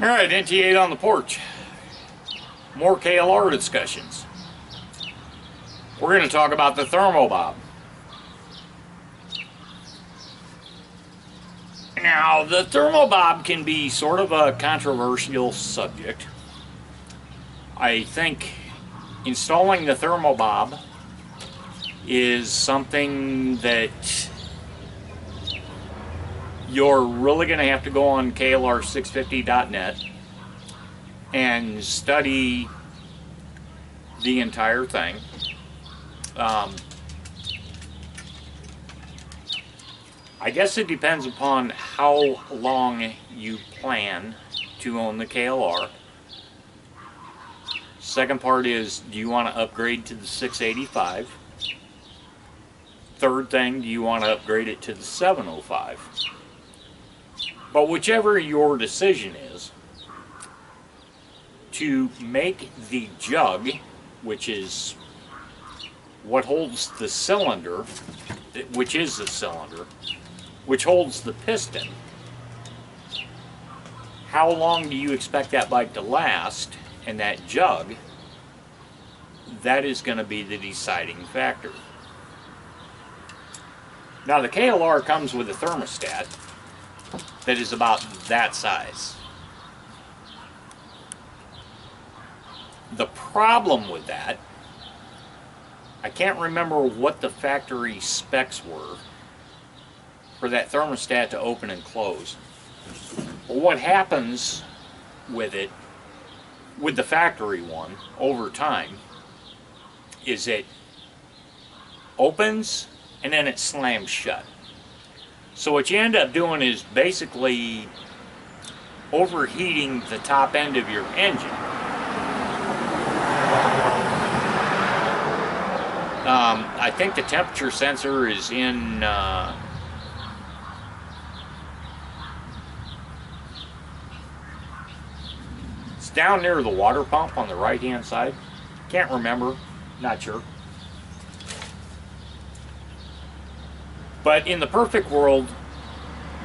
Alright, NT8 on the porch. More KLR discussions. We're going to talk about the ThermoBob. Now, the ThermoBob can be sort of a controversial subject. I think installing the ThermoBob is something that you're really going to have to go on KLR650.net and study the entire thing. I guess it depends upon how long you plan to own the KLR. Second part is, do you want to upgrade to the 685? Third thing, do you want to upgrade it to the 705? But whichever your decision is, to make the jug, which is what holds the cylinder, which is the cylinder, which holds the piston, how long do you expect that bike to last, and that jug, that is going to be the deciding factor. Now the KLR comes with a thermostat that is about that size. The problem with that, I can't remember what the factory specs were for that thermostat to open and close. But what happens with it, with the factory one, over time, is it opens and then it slams shut. So what you end up doing is basically overheating the top end of your engine. I think the temperature sensor is in it's down near the water pump on the right hand side. Can't remember, not sure. But in the perfect world,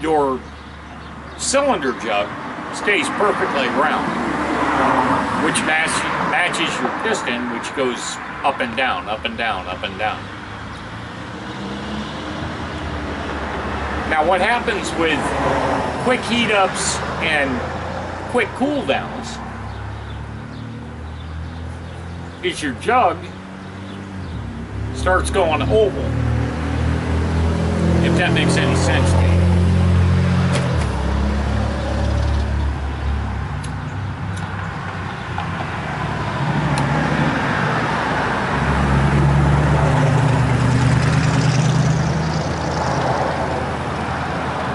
your cylinder jug stays perfectly round, which matches your piston, which goes up and down, up and down, up and down. Now what happens with quick heat ups and quick cool downs is your jug starts going oval, if that makes any sense to you.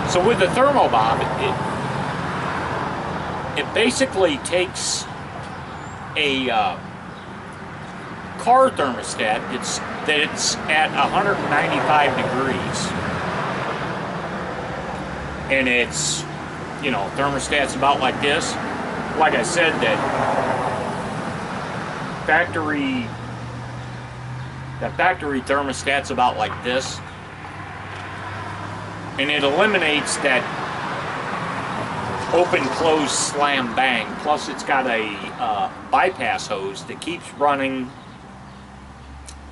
So with the ThermoBob, it basically takes a car thermostat that's at 195 degrees, and it's, you know, thermostat's about like this. Like I said, that factory thermostat's about like this. And it eliminates that open, close, slam, bang. Plus it's got a bypass hose that keeps running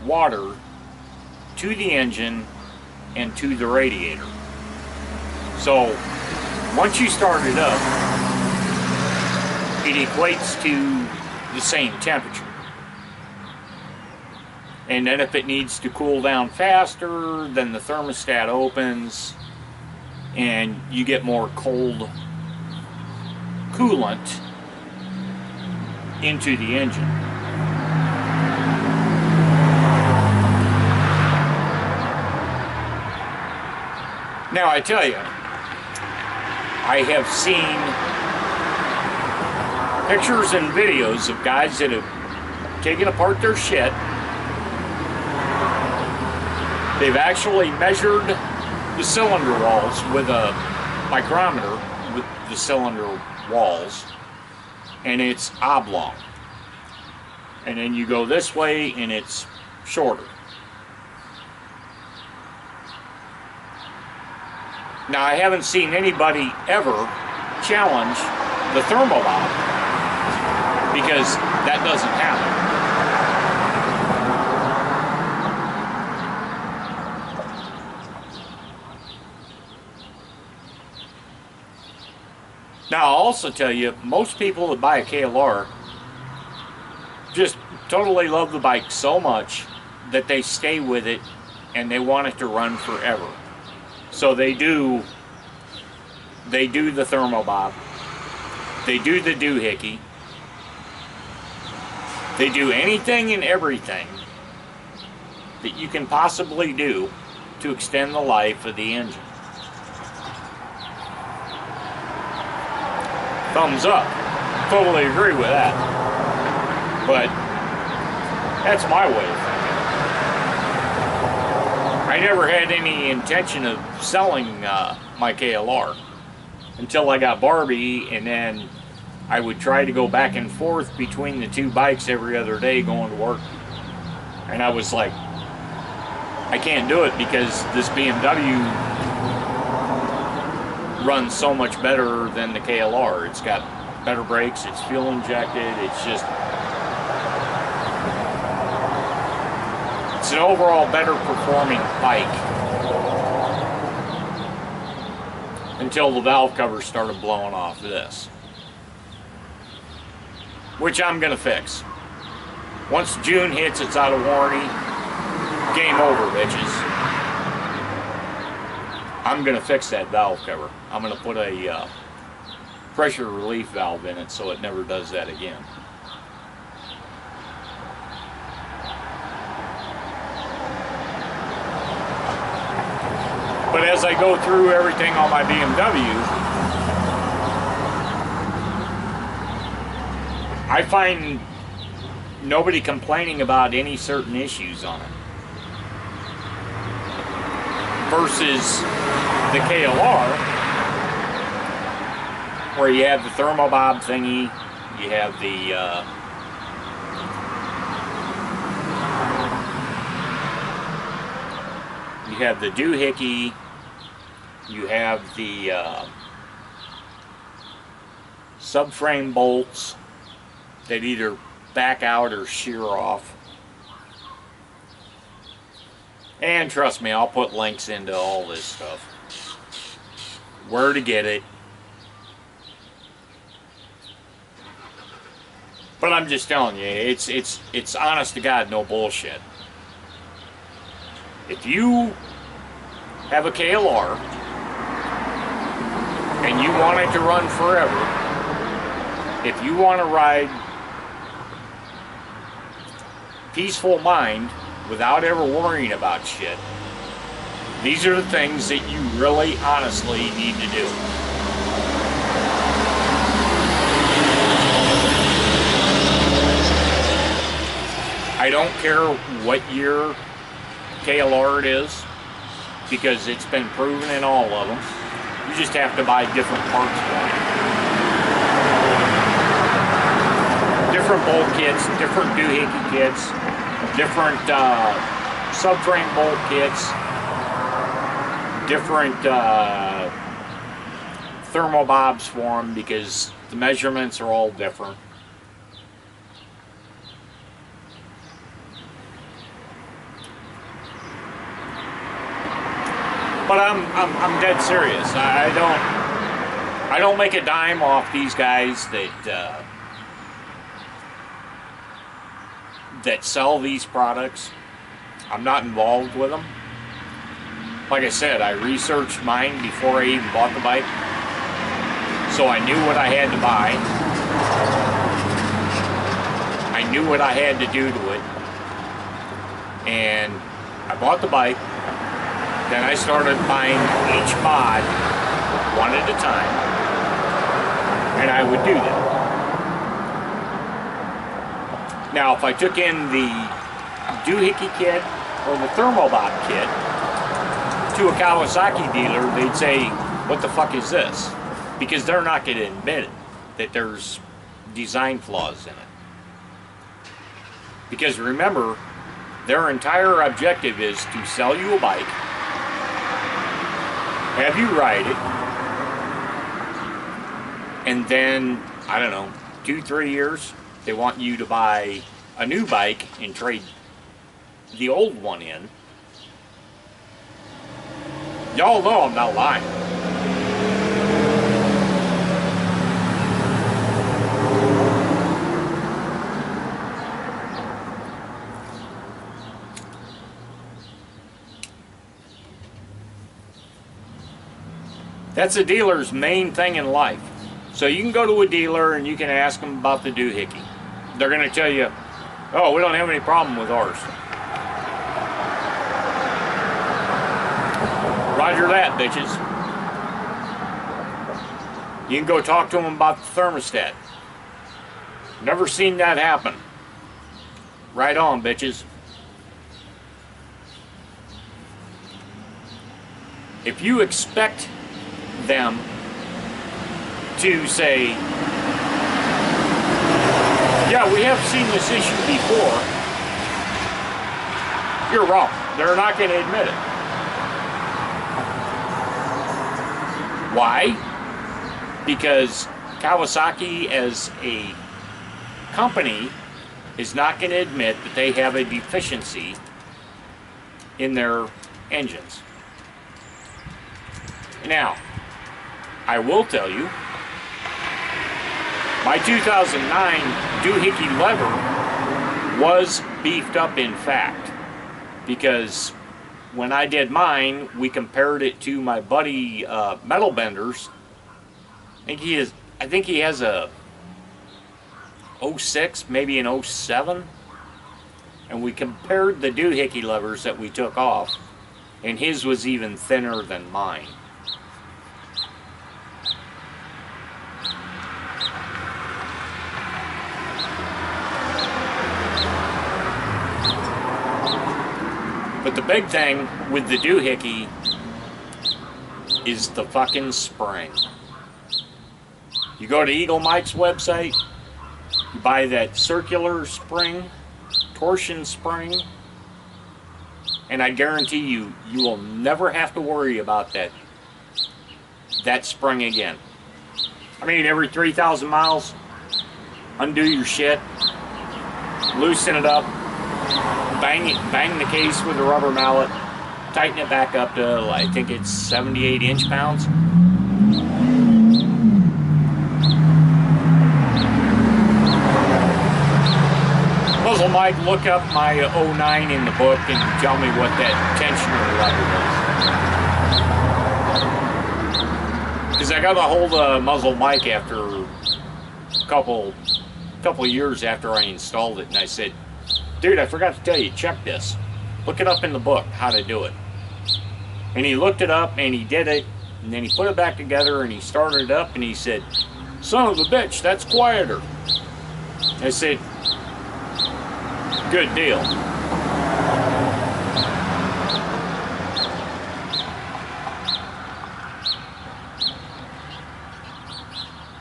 water to the engine and to the radiator. So once you start it up, it equates to the same temperature. And then if it needs to cool down faster, then the thermostat opens and you get more cold coolant into the engine. Now I tell you, I have seen pictures and videos of guys that have taken apart their shit. They've actually measured the cylinder walls with a micrometer with the cylinder walls, and it's oblong. And then you go this way and it's shorter. Now, I haven't seen anybody ever challenge the ThermoBob, because that doesn't happen. Now, I'll also tell you, most people that buy a KLR just totally love the bike so much that they stay with it and they want it to run forever. So they do the ThermoBob, they do the doohickey, they do anything and everything that you can possibly do to extend the life of the engine. Thumbs up. Totally agree with that. But that's my way of thinking. I never had any intention of selling my KLR until I got Barbie, and then I would try to go back and forth between the two bikes every other day going to work. And I was like, I can't do it because this BMW runs so much better than the KLR. It's got better brakes, it's fuel injected, it's an overall better performing bike. Until the valve cover started blowing off this. Which I'm gonna fix. Once June hits, it's out of warranty. Game over, bitches. I'm gonna fix that valve cover. I'm gonna put a pressure relief valve in it so it never does that again. But as I go through everything on my BMW, I find nobody complaining about any certain issues on it. Versus the KLR, where you have the ThermoBob thingy, you have the doohickey, you have the subframe bolts that either back out or shear off. And trust me, I'll put links into all this stuff. Where to get it. But I'm just telling you, it's honest to God, no bullshit. If you have a KLR and you want it to run forever, if you want to ride peaceful mind without ever worrying about shit, these are the things that you really honestly need to do. I don't care what year KLR it is, because it's been proven in all of them. You just have to buy different parts for it. Different bolt kits, different doohickey kits, different subframe bolt kits, different ThermoBobs for them, because the measurements are all different. But I'm dead serious. I don't make a dime off these guys that sell these products. I'm not involved with them. Like I said, I researched mine before I even bought the bike, so I knew what I had to buy. I knew what I had to do to it, and I bought the bike. Then I started buying each mod one at a time, and I would do that. Now, if I took in the doohickey kit or the ThermoBob kit to a Kawasaki dealer, they'd say, what the fuck is this? Because they're not going to admit that there's design flaws in it. Because remember, their entire objective is to sell you a bike, have you ride it, And then, I don't know, 2-3 years, they want you to buy a new bike and trade the old one in. Y'all know I'm not lying. That's a dealer's main thing in life. So you can go to a dealer and you can ask them about the doohickey. They're going to tell you, oh, we don't have any problem with ours. Roger that, bitches. You can go talk to them about the thermostat. Never seen that happen. Right on, bitches. If you expect them to say, yeah, we have seen this issue before, you're wrong. They're not going to admit it. Why? Because Kawasaki as a company is not going to admit that they have a deficiency in their engines. Now, I will tell you, my 2009 doohickey lever was beefed up in fact, because when I did mine, we compared it to my buddy Metal Bender's. I think he has a 06, maybe an 07, and we compared the doohickey levers that we took off, and his was even thinner than mine. But the big thing with the doohickey is the fucking spring. You go to Eagle Mike's website, you buy that circular spring, torsion spring, and I guarantee you, you will never have to worry about that spring again. I mean, every 3,000 miles, undo your shit, loosen it up, bang the case with a rubber mallet, tighten it back up to, I think it's 78 inch-pounds. Muzzle Mike, look up my 09 in the book and tell me what that tensioner lever was. Because I got a hold of Muzzle Mike after a couple years after I installed it, and I said, dude, I forgot to tell you, check this. Look it up in the book, how to do it. And he looked it up, and he did it, and then he put it back together, and he started it up, and he said, son of a bitch, that's quieter. I said, good deal.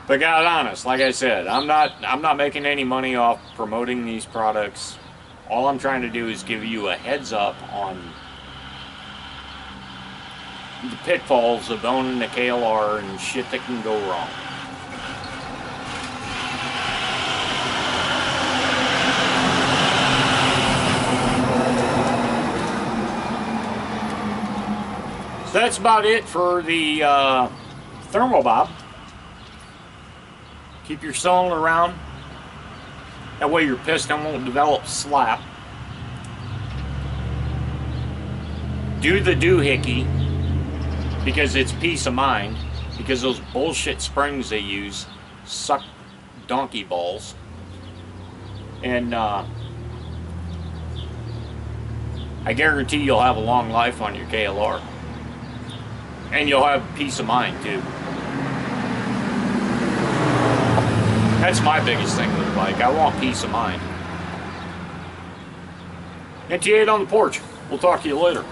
But God honest, like I said, I'm not making any money off promoting these products. All I'm trying to do is give you a heads up on the pitfalls of owning the KLR and shit that can go wrong. So that's about it for the ThermoBob. Keep your cylinder around. That way your piston won't develop slap. Do the doohickey because it's peace of mind. Because those bullshit springs they use suck donkey balls. And I guarantee you'll have a long life on your KLR. And you'll have peace of mind too. That's my biggest thing with the bike. I want peace of mind. NT8 on the porch. We'll talk to you later.